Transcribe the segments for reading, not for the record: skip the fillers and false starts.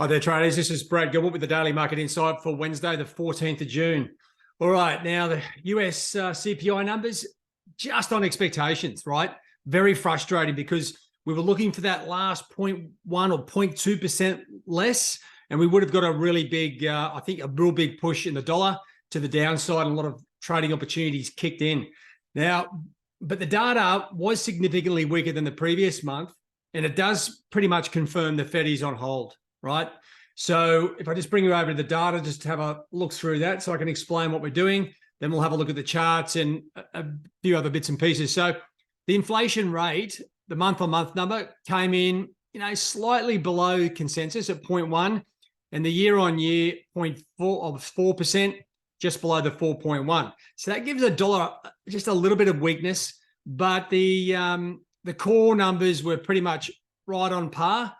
Hi there, traders. This is Brad Gilbert with the Daily Market Insight for Wednesday, the 14th of June. All right, now the US CPI numbers, just on expectations, right? Very frustrating because we were looking for that last 0.1 or 0.2% less, and we would have got a really big, I think a real big push in the dollar to the downside, and a lot of trading opportunities kicked in. Now, but the data was significantly weaker than the previous month, and it does pretty much confirm the Fed is on hold. Right. So if I just bring you over to the data, just to have a look through that so I can explain what we're doing, then we'll have a look at the charts and a few other bits and pieces. So the inflation rate, the month-on-month number came in, slightly below consensus at 0.1, and the year-on-year 4%, just below the 4.1. So that gives the dollar just a little bit of weakness, but the core numbers were pretty much right on par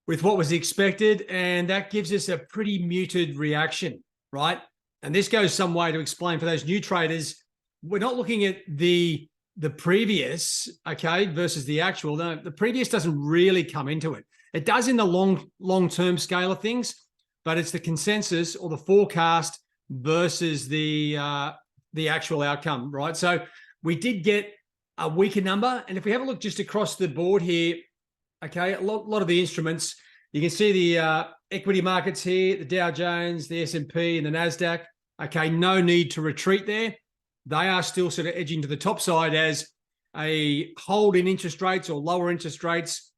with what was expected, and that gives us a pretty muted reaction, right? And this goes some way to explain for those new traders, we're not looking at the previous, okay, versus the actual. No, the previous doesn't really come into it. It does in the long-term scale of things, but it's the consensus or the forecast versus the actual outcome, right? So we did get a weaker number, and if we have a look just across the board here, okay, a lot of the instruments, you can see the equity markets here, the Dow Jones, the S&P, and the NASDAQ. Okay, no need to retreat there. They are still sort of edging to the top side as a hold in interest rates or lower interest rates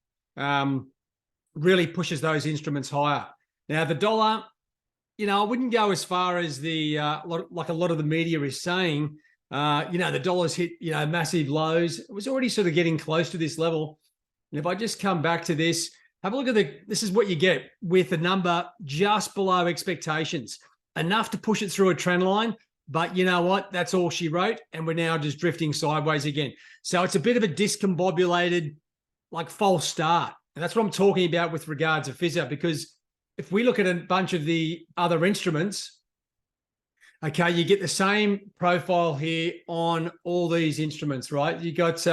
really pushes those instruments higher. Now, the dollar, I wouldn't go as far as like a lot of the media is saying. The dollar's hit, massive lows. It was already sort of getting close to this level. And if I just come back to this, have a look at this is what you get with a number just below expectations, enough to push it through a trend line. But you know what? That's all she wrote. And we're now just drifting sideways again. So it's a bit of a discombobulated, like false start. And that's what I'm talking about with regards to FISA, because if we look at a bunch of the other instruments, okay, you get the same profile here on all these instruments, right? You got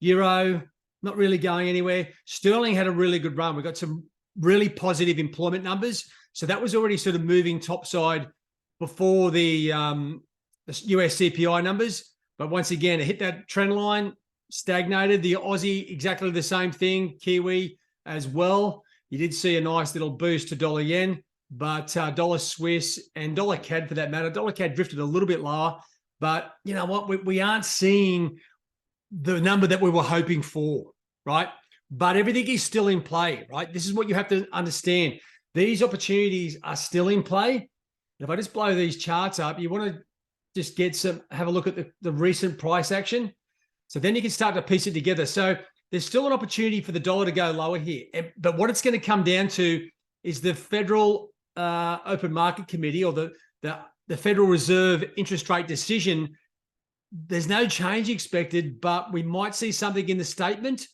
Euro, not really going anywhere. Sterling had a really good run. We got some really positive employment numbers. So that was already sort of moving topside before the US CPI numbers. But once again, it hit that trend line, stagnated. The Aussie, exactly the same thing. Kiwi as well. You did see a nice little boost to dollar yen, but dollar Swiss and dollar CAD for that matter. Dollar CAD drifted a little bit lower, but you know what? We aren't seeing the number that we were hoping for, right? But everything is still in play, right? This is what you have to understand. These opportunities are still in play. And if I just blow these charts up, you want to just have a look at the recent price action. So then you can start to piece it together. So there's still an opportunity for the dollar to go lower here. But what it's going to come down to is the Federal Open Market Committee, or the Federal Reserve interest rate decision. There's no change expected, but we might see something in the statement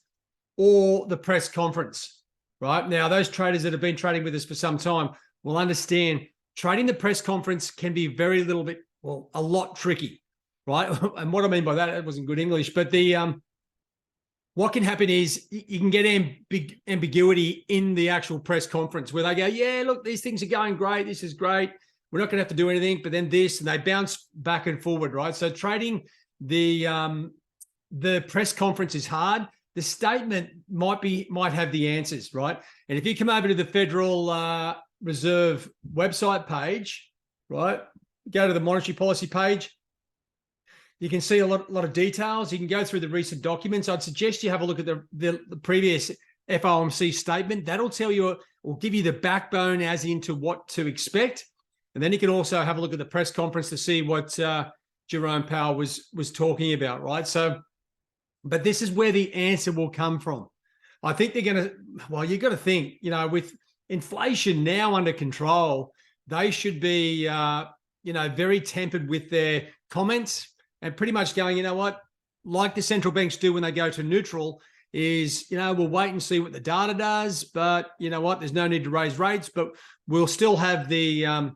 or the press conference, right? Now, those traders that have been trading with us for some time will understand trading the press conference can be a lot tricky, right? And what I mean by that, it wasn't good English, but what can happen is you can get ambiguity in the actual press conference where they go, yeah, look, these things are going great. This is great. We're not going to have to do anything, but then this, and they bounce back and forward, right? So trading the press conference is hard. The statement might have the answers, right? And if you come over to the Federal Reserve website page, right, go to the monetary policy page, you can see a lot of details. You can go through the recent documents. I'd suggest you have a look at the previous FOMC statement. That'll tell you or give you the backbone as into what to expect. And then you can also have a look at the press conference to see what Jerome Powell was talking about, right? So, but this is where the answer will come from. I think they're going to, you've got to think, with inflation now under control, they should be, very tempered with their comments and pretty much going, you know what, like the central banks do when they go to neutral is, we'll wait and see what the data does, but you know what, there's no need to raise rates, but we'll still have the,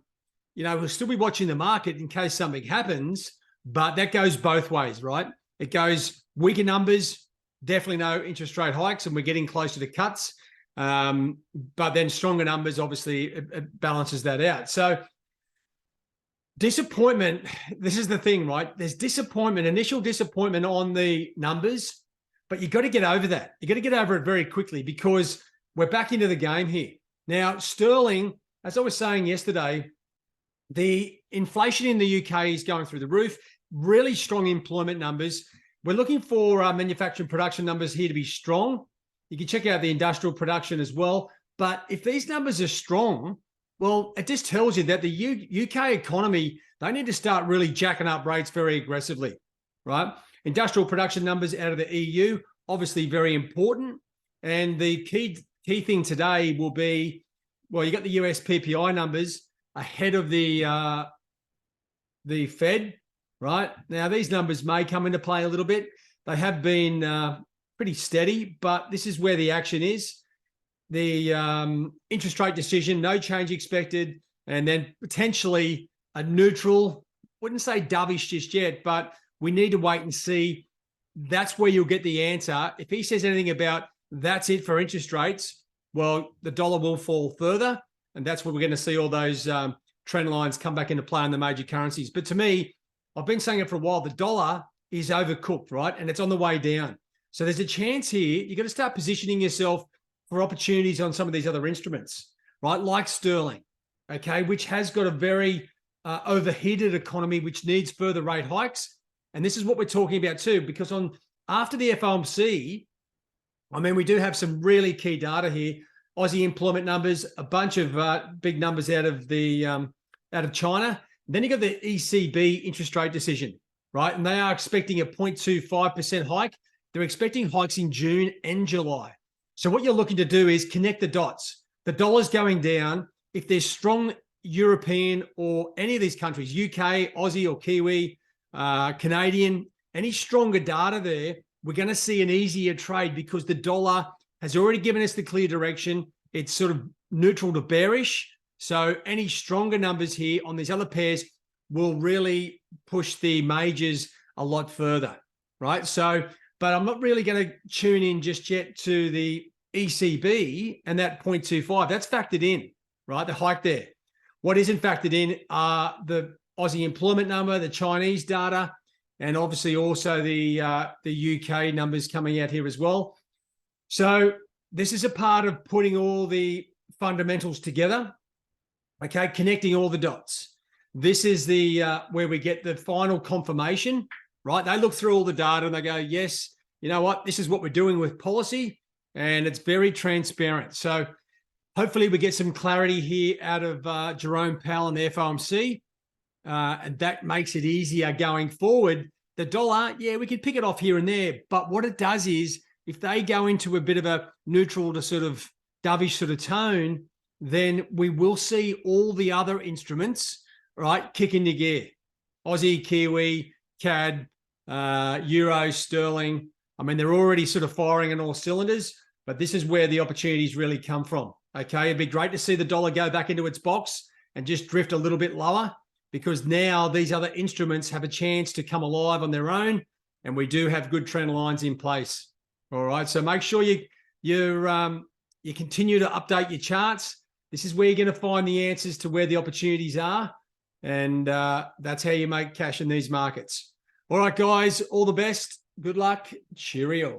we'll still be watching the market in case something happens, but that goes both ways, right? It goes weaker numbers, definitely no interest rate hikes, and we're getting close to the cuts. But then stronger numbers, obviously, it balances that out. So disappointment, this is the thing, right? There's disappointment, initial disappointment on the numbers, but you've got to get over that. You've got to get over it very quickly because we're back into the game here. Now, sterling, as I was saying yesterday, the inflation in the UK is going through the roof, really strong employment numbers. We're looking for manufacturing production numbers here to be strong. You can check out the industrial production as well. But if these numbers are strong, well, it just tells you that the UK economy, they need to start really jacking up rates very aggressively, right? Industrial production numbers out of the EU, obviously very important. And the key thing today will be, well, you got the US PPI numbers ahead of the Fed, right? Now, these numbers may come into play a little bit. They have been pretty steady, but this is where the action is. The interest rate decision, no change expected, and then potentially a neutral, wouldn't say dovish just yet, but we need to wait and see. That's where you'll get the answer. If he says anything about that's it for interest rates, well, the dollar will fall further, and that's where we're going to see all those trend lines come back into play in the major currencies. But to me, I've been saying it for a while, the dollar is overcooked, right? And it's on the way down. So there's a chance here. You've got to start positioning yourself for opportunities on some of these other instruments, right? Like sterling, okay, which has got a very overheated economy, which needs further rate hikes. And this is what we're talking about too, because after the FOMC, I mean, we do have some really key data here. Aussie employment numbers, a bunch of big numbers out of China. Then you got the ECB interest rate decision, right? And they are expecting a 0.25% hike. They're expecting hikes in June and July. So what you're looking to do is connect the dots. The dollar's going down. If there's strong European or any of these countries, UK, Aussie or Kiwi, Canadian, any stronger data there, we're going to see an easier trade because the dollar has already given us the clear direction. It's sort of neutral to bearish. So any stronger numbers here on these other pairs will really push the majors a lot further, right? So, but I'm not really going to tune in just yet to the ECB and that 0.25. That's factored in, right? The hike there. What isn't factored in are the Aussie employment number, the Chinese data, and obviously also the UK numbers coming out here as well. So this is a part of putting all the fundamentals together, okay, connecting all the dots. This is the where we get the final confirmation, right? They look through all the data and they go, yes, you know what? This is what we're doing with policy, and it's very transparent. So hopefully we get some clarity here out of Jerome Powell and the FOMC, and that makes it easier going forward. The dollar, yeah, we could pick it off here and there, but what it does is if they go into a bit of a neutral to sort of dovish sort of tone, then we will see all the other instruments, right, kick into gear. Aussie, Kiwi, CAD, Euro, Sterling. I mean, they're already sort of firing on all cylinders, but this is where the opportunities really come from, okay? It'd be great to see the dollar go back into its box and just drift a little bit lower because now these other instruments have a chance to come alive on their own, and we do have good trend lines in place. All right, so make sure you continue to update your charts. This is where you're going to find the answers to where the opportunities are, and that's how you make cash in these markets. All right, guys, all the best. Good luck. Cheerio.